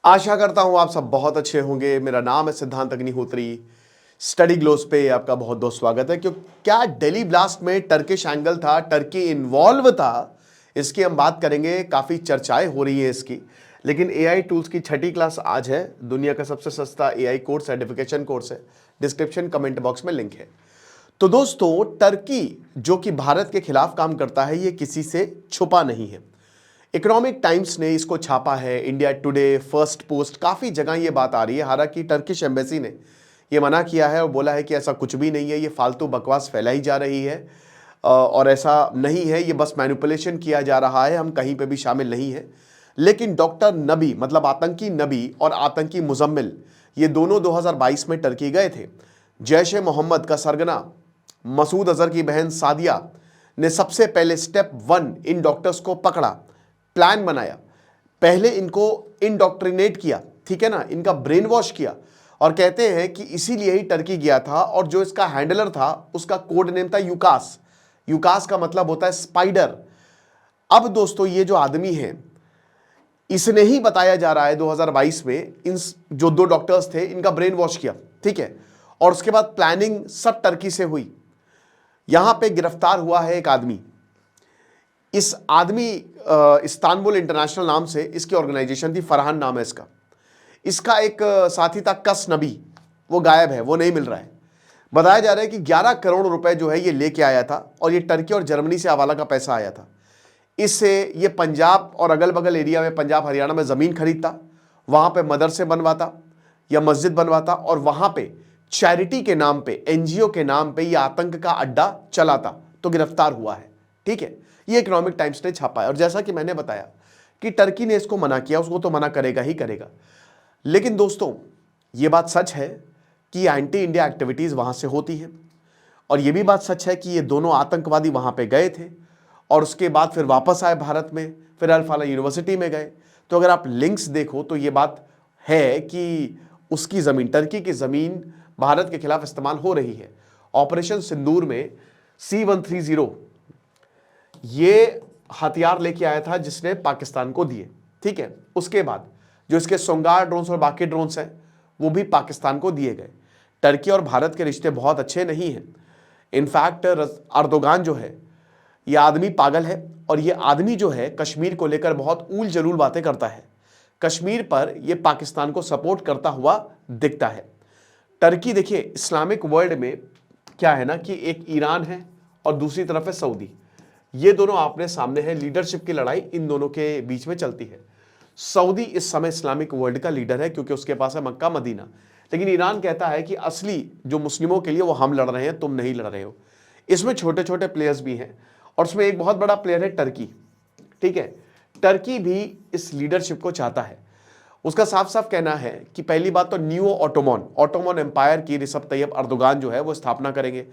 आशा करता हूं आप सब बहुत अच्छे होंगे। मेरा नाम है सिद्धांत अग्निहोत्री। स्टडी ग्लोस पे आपका बहुत बहुत स्वागत है। क्या दिल्ली ब्लास्ट में टर्किश एंगल था, टर्की इन्वॉल्व था, इसकी हम बात करेंगे। काफ़ी चर्चाएं हो रही है इसकी। लेकिन एआई टूल्स की छठी क्लास आज है। दुनिया का सबसे सस्ता एआई कोर्स, सर्टिफिकेशन कोर्स है। डिस्क्रिप्शन कमेंट बॉक्स में लिंक है। तो दोस्तों, टर्की जो कि भारत के खिलाफ काम करता है, ये किसी से छुपा नहीं है। इकोनॉमिक टाइम्स ने इसको छापा है, इंडिया टुडे, फर्स्ट पोस्ट, काफ़ी जगह ये बात आ रही है। हालांकि टर्किश एम्बेसी ने ये मना किया है और बोला है कि ऐसा कुछ भी नहीं है, ये फालतू बकवास फैलाई जा रही है और ऐसा नहीं है, ये बस मैनिपुलेशन किया जा रहा है, हम कहीं पे भी शामिल नहीं है। लेकिन डॉक्टर नबी, मतलब आतंकी नबी और आतंकी मुजम्मिल, ये दोनों 2022 में टर्की गए थे। जैश ए मोहम्मद का सरगना मसूद अजहर की बहन सादिया ने सबसे पहले स्टेप 1 इन डॉक्टर्स को पकड़ा, प्लान बनाया, पहले इनको इंडोक्ट्रिनेट किया, ठीक है ना, इनका ब्रेन वॉश किया। और कहते हैं कि इसीलिए ही टर्की गया था। और जो इसका हैंडलर था उसका कोड नेम था यूकास। यूकास का मतलब होता है स्पाइडर। अब दोस्तों, ये जो आदमी है, इसने ही बताया जा रहा है 2022 में इन जो 2 डॉक्टर्स थे, इनका ब्रेन वॉश किया, ठीक है। और उसके बाद प्लानिंग सब टर्की से हुई। यहां पे गिरफ्तार हुआ है एक आदमी। इस आदमी इस्तांबुल इंटरनेशनल नाम से इसकी ऑर्गेनाइजेशन थी, फरहान नाम है इसका। इसका एक साथी था कस नबी, वो गायब है, वो नहीं मिल रहा है। बताया जा रहा है कि 11 करोड़ रुपए जो है ये लेके आया था और ये टर्की और जर्मनी से हवाला का पैसा आया था। इससे ये पंजाब और अगल बगल एरिया में, पंजाब हरियाणा में ज़मीन खरीदता, वहाँ पे मदरसे बनवाता या मस्जिद बनवाता और वहाँ पे चैरिटी के नाम पे, एनजीओ के नाम पे ये आतंक का अड्डा चलाता। तो गिरफ्तार हुआ है, ठीक है। ये इकोनॉमिक टाइम्स ने छापा है। और जैसा कि मैंने बताया कि टर्की ने इसको मना किया, उसको तो मना करेगा ही करेगा। लेकिन दोस्तों, ये बात सच है कि एंटी इंडिया एक्टिविटीज़ वहाँ से होती हैं। और ये भी बात सच है कि ये दोनों आतंकवादी वहाँ पे गए थे और उसके बाद फिर वापस आए भारत में, फिर अल-फाला यूनिवर्सिटी में गए। तो अगर आप लिंक्स देखो तो ये बात है कि उसकी ज़मीन, टर्की की ज़मीन भारत के खिलाफ इस्तेमाल हो रही है। ऑपरेशन सिंदूर में C-130 ये हथियार लेके आया था जिसने पाकिस्तान को दिए, ठीक है। उसके बाद जो इसके सोंगार ड्रोन्स और बाकी ड्रोन्स हैं वो भी पाकिस्तान को दिए गए। टर्की और भारत के रिश्ते बहुत अच्छे नहीं हैं। इनफैक्ट अर्दोगान जो है, ये आदमी पागल है और ये आदमी जो है कश्मीर को लेकर बहुत ऊल जलूल बातें करता है। कश्मीर पर ये पाकिस्तान को सपोर्ट करता हुआ दिखता है। टर्की, देखिए, इस्लामिक वर्ल्ड में क्या है ना कि एक ईरान है और दूसरी तरफ है सऊदी। ये दोनों आपने सामने हैं, लीडरशिप की लड़ाई इन दोनों के बीच में चलती है। सऊदी इस समय इस्लामिक वर्ल्ड का लीडर है क्योंकि उसके पास है मक्का मदीना। लेकिन ईरान कहता है कि असली जो मुस्लिमों के लिए वो हम लड़ रहे हैं, तुम नहीं लड़ रहे हो। इसमें छोटे छोटे प्लेयर्स भी हैं और उसमें एक बहुत बड़ा प्लेयर है टर्की, ठीक है। टर्की भी इस लीडरशिप को चाहता है। उसका साफ साफ कहना है कि पहली बात तो न्यू ऑटोमन एम्पायर की रिसेप तैयब अर्दोगान जो है वो स्थापना करेंगे।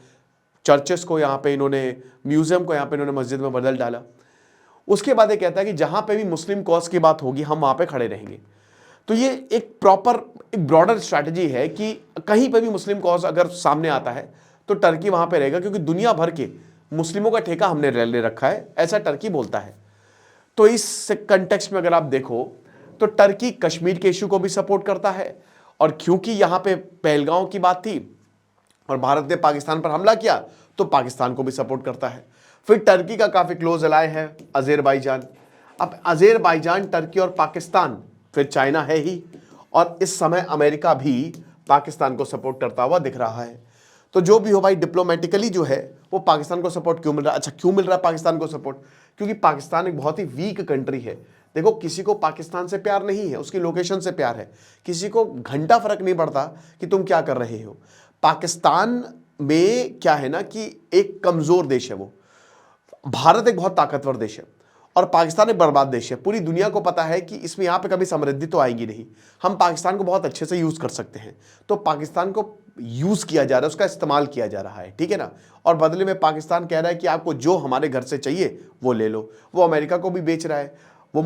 चर्चेस को यहाँ पे इन्होंने, म्यूजियम को यहाँ पे इन्होंने मस्जिद में बदल डाला। उसके बाद ये कहता है कि जहाँ पे भी मुस्लिम कॉज की बात होगी हम वहाँ पे खड़े रहेंगे। तो ये एक प्रॉपर, एक ब्रॉडर स्ट्रैटेजी है कि कहीं पे भी मुस्लिम कॉज अगर सामने आता है तो टर्की वहाँ पे रहेगा, क्योंकि दुनिया भर के मुस्लिमों का ठेका हमने ले रखा है, ऐसा टर्की बोलता है। तो इस कंटेक्स्ट में अगर आप देखो तो टर्की कश्मीर के इशू को भी सपोर्ट करता है। और क्योंकि यहाँ पे पहलगांव की बात थी और भारत ने पाकिस्तान पर हमला किया तो पाकिस्तान को भी सपोर्ट करता है। फिर टर्की का काफ़ी क्लोज अलाय है अज़रबैजान। अब अज़रबैजान, टर्की और पाकिस्तान, फिर चाइना है ही, और इस समय अमेरिका भी पाकिस्तान को सपोर्ट करता हुआ दिख रहा है। तो जो भी हो भाई, डिप्लोमेटिकली जो है वो पाकिस्तान को सपोर्ट क्यों मिल रहा है? अच्छा, क्यों मिल रहा है पाकिस्तान को सपोर्ट? क्योंकि पाकिस्तान एक बहुत ही वीक कंट्री है। देखो, किसी को पाकिस्तान से प्यार नहीं है, उसकी लोकेशन से प्यार है। किसी को घंटा फर्क नहीं पड़ता कि तुम क्या कर रहे हो। पाकिस्तान में क्या है ना कि एक कमज़ोर देश है वो। भारत एक बहुत ताकतवर देश है और पाकिस्तान एक बर्बाद देश है। पूरी दुनिया को पता है कि इसमें यहाँ पे कभी समृद्धि तो आएगी नहीं। हम पाकिस्तान को बहुत अच्छे से यूज़ कर सकते हैं। तो पाकिस्तान को यूज़ किया जा रहा है, उसका इस्तेमाल किया जा रहा है, ठीक है ना। और बदले में पाकिस्तान कह रहा है कि आपको जो हमारे घर से चाहिए वो ले लो। वो अमेरिका को भी बेच रहा है। वो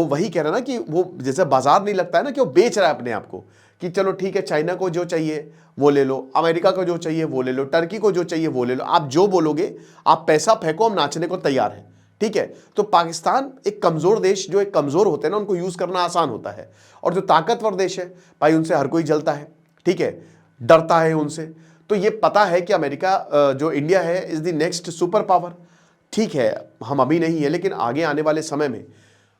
वही कह रहा है ना कि वो जैसे बाजार नहीं लगता है ना, कि वो बेच रहा है अपने आप को कि चलो ठीक है, चाइना को जो चाहिए वो ले लो, अमेरिका को जो चाहिए वो ले लो, टर्की को जो चाहिए वो ले लो। आप जो बोलोगे, आप पैसा फेंको, हम नाचने को तैयार हैं, ठीक है। तो पाकिस्तान एक कमजोर देश, जो एक कमजोर होते हैं ना उनको यूज करना आसान होता है, और जो ताकतवर देश है भाई उनसे हर कोई जलता है, ठीक है, डरता है उनसे। तो ये पता है कि अमेरिका जो इंडिया है is the next super power, ठीक है, हम अभी नहीं है लेकिन आगे आने वाले समय में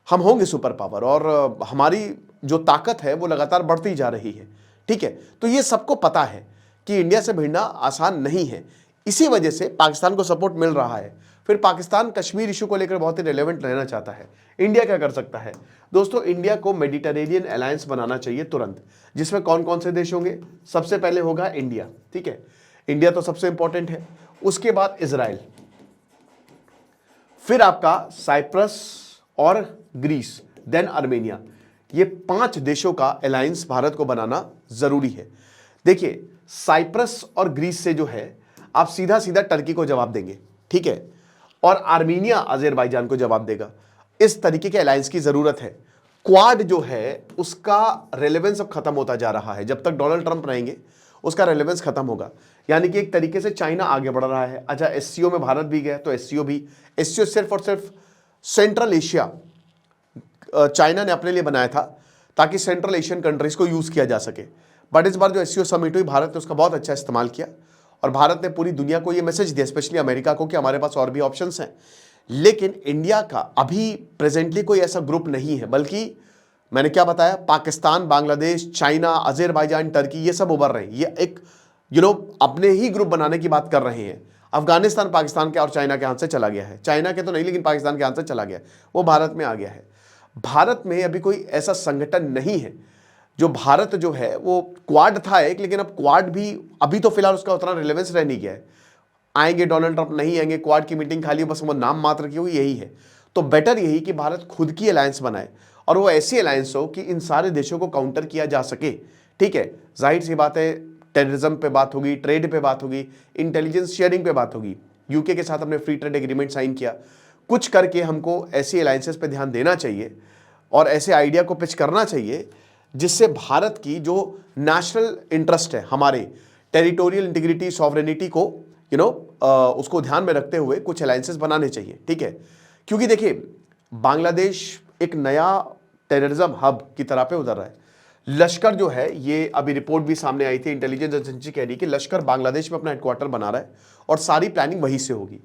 हम होंगे सुपर पावर, और हमारी जो ताकत है वो लगातार बढ़ती जा रही है, ठीक है। तो ये सबको पता है कि इंडिया से भिड़ना आसान नहीं है, इसी वजह से पाकिस्तान को सपोर्ट मिल रहा है। फिर पाकिस्तान कश्मीर इशू को लेकर बहुत ही रेलेवेंट रहना चाहता है। इंडिया क्या कर सकता है दोस्तों? इंडिया को मेडिटेरेनियन अलायंस बनाना चाहिए तुरंत, जिसमें कौन कौन से देश होंगे? सबसे पहले होगा इंडिया, ठीक है, इंडिया तो सबसे इंपॉर्टेंट है, उसके बाद इजराइल, फिर आपका साइप्रस और ग्रीस, देन आर्मेनिया। ये 5 देशों का अलायंस भारत को बनाना जरूरी है। देखिए साइप्रस और ग्रीस से जो है आप सीधा सीधा टर्की को जवाब देंगे, ठीक है, और आर्मीनिया अजरबैजान को जवाब देगा। इस तरीके के अलायंस की जरूरत है। क्वाड जो है उसका रेलेवेंस अब खत्म होता जा रहा है, जब तक डोनाल्ड ट्रंप रहेंगे उसका रेलेवेंस खत्म होगा, यानी कि एक तरीके से चाइना आगे बढ़ रहा है। अच्छा एससीओ में भारत भी गया, तो एससीओ सिर्फ और सिर्फ सेंट्रल एशिया चाइना ने अपने लिए बनाया था ताकि सेंट्रल एशियन कंट्रीज को यूज किया जा सके। बट इस बार जो एससीओ समिट हुई भारत ने उसका बहुत अच्छा इस्तेमाल किया, और भारत ने पूरी दुनिया को ये मैसेज दिया, स्पेशली अमेरिका को, कि हमारे पास और भी ऑप्शंस हैं। लेकिन इंडिया का अभी प्रेजेंटली कोई ऐसा ग्रुप नहीं है, बल्कि मैंने क्या बताया, Pakistan, Bangladesh, China, Azerbaijan, Turkey, ये सब उभर रहे हैं। ये एक अपने ही ग्रुप बनाने की बात कर रहे हैं। अफगानिस्तान पाकिस्तान के और चाइना के हाथ से चला गया है, चाइना के तो नहीं लेकिन पाकिस्तान के हाथ से चला गया, वो भारत में आ गया है। भारत में अभी कोई ऐसा संगठन नहीं है जो भारत जो है वो क्वाड था एक, लेकिन अब क्वाड भी अभी तो फिलहाल उसका उतना रिलेवेंस रह नहीं गया है। आएंगे डोनाल्ड ट्रंप, नहीं आएंगे, क्वाड की मीटिंग खाली बस वो नाम मात्र की हुई, यही है। तो बेटर यही कि भारत खुद की अलायंस बनाए, और वो ऐसी अलायंस हो कि इन सारे देशों को काउंटर किया जा सके, ठीक है। जाहिर सी बात है टेररिज्म पे बात होगी, ट्रेड पे बात होगी, इंटेलिजेंस शेयरिंग पे बात होगी। यूके के साथ हमने फ्री ट्रेड एग्रीमेंट साइन किया, कुछ करके हमको ऐसी अलायंसेस पे ध्यान देना चाहिए और ऐसे आइडिया को पिच करना चाहिए जिससे भारत की जो नेशनल इंटरेस्ट है, हमारे टेरिटोरियल इंटीग्रिटी, सॉवरेनिटी को उसको ध्यान में रखते हुए कुछ अलायंसेस बनाने चाहिए, ठीक है। क्योंकि देखिए बांग्लादेश एक नया टेररिज्म हब की तरह पे उतर रहा है। लश्कर जो है, ये अभी रिपोर्ट भी सामने आई थी, इंटेलिजेंस एजेंसी कह रही कि लश्कर बांग्लादेश में अपना हेडक्वार्टर बना रहा है और सारी प्लानिंग वहीं से होगी।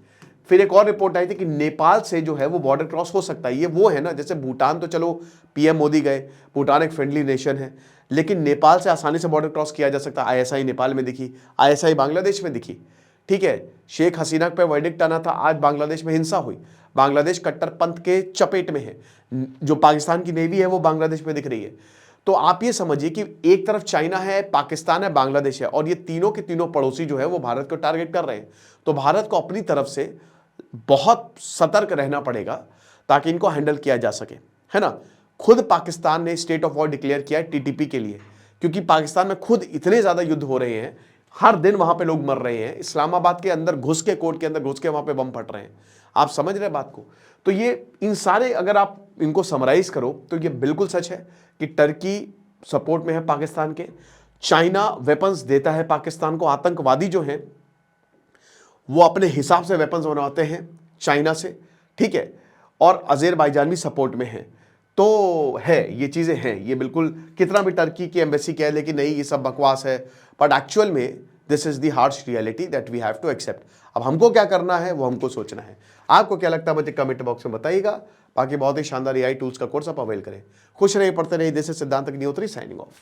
फिर एक और रिपोर्ट आई थी कि नेपाल से जो है वो बॉर्डर क्रॉस हो सकता है। ये वो है ना, जैसे भूटान तो चलो पीएम मोदी गए, भूटान एक फ्रेंडली नेशन है, लेकिन नेपाल से आसानी से बॉर्डर क्रॉस किया जा सकता है। आईएसआई नेपाल में दिखी, आईएसआई बांग्लादेश में दिखी, ठीक है। शेख हसीना पे वर्डिक्ट आना था, आज बांग्लादेश में हिंसा हुई। बांग्लादेश कट्टरपंथ के चपेट में है, जो पाकिस्तान की नेवी है वो बांग्लादेश में दिख रही है। तो आप ये समझिए कि एक तरफ चाइना है, पाकिस्तान है, बांग्लादेश है, और ये तीनों के तीनों पड़ोसी जो है वो भारत को टारगेट कर रहे हैं। तो भारत को अपनी तरफ से बहुत सतर्क रहना पड़ेगा ताकि इनको हैंडल किया जा सके, है ना। खुद पाकिस्तान ने स्टेट ऑफ वॉर डिक्लेयर किया है टीटीपी के लिए, क्योंकि पाकिस्तान में खुद इतने ज्यादा युद्ध हो रहे हैं, हर दिन वहां पे लोग मर रहे हैं, इस्लामाबाद के अंदर घुस के, कोर्ट के अंदर घुस के वहां पे बम फट रहे हैं। आप समझ रहे बात को? तो ये इन सारे अगर आप इनको समराइज करो तो ये बिल्कुल सच है कि टर्की सपोर्ट में है पाकिस्तान के, चाइना वेपन्स देता है पाकिस्तान को, आतंकवादी जो हैं वो अपने हिसाब से वेपन्स बनवाते हैं चाइना से, ठीक है, और अजरबैजान भी सपोर्ट में है। तो है, ये चीज़ें हैं, ये बिल्कुल, कितना भी टर्की की एम्बेसी कह ले कि नहीं ये सब बकवास है, बट एक्चुअल में this is the harsh reality that we have to accept. अब हमको क्या करना है वो हमको सोचना है। आपको क्या लगता है मुझे कमेंट बॉक्स में बताइएगा। बाकी बहुत ही शानदार एआई टूल्स का कोर्स आप अवेल करें। खुश रहिए, पढ़ते रहिए। दिस इज सिद्धांत अग्निहोत्री साइनिंग ऑफ।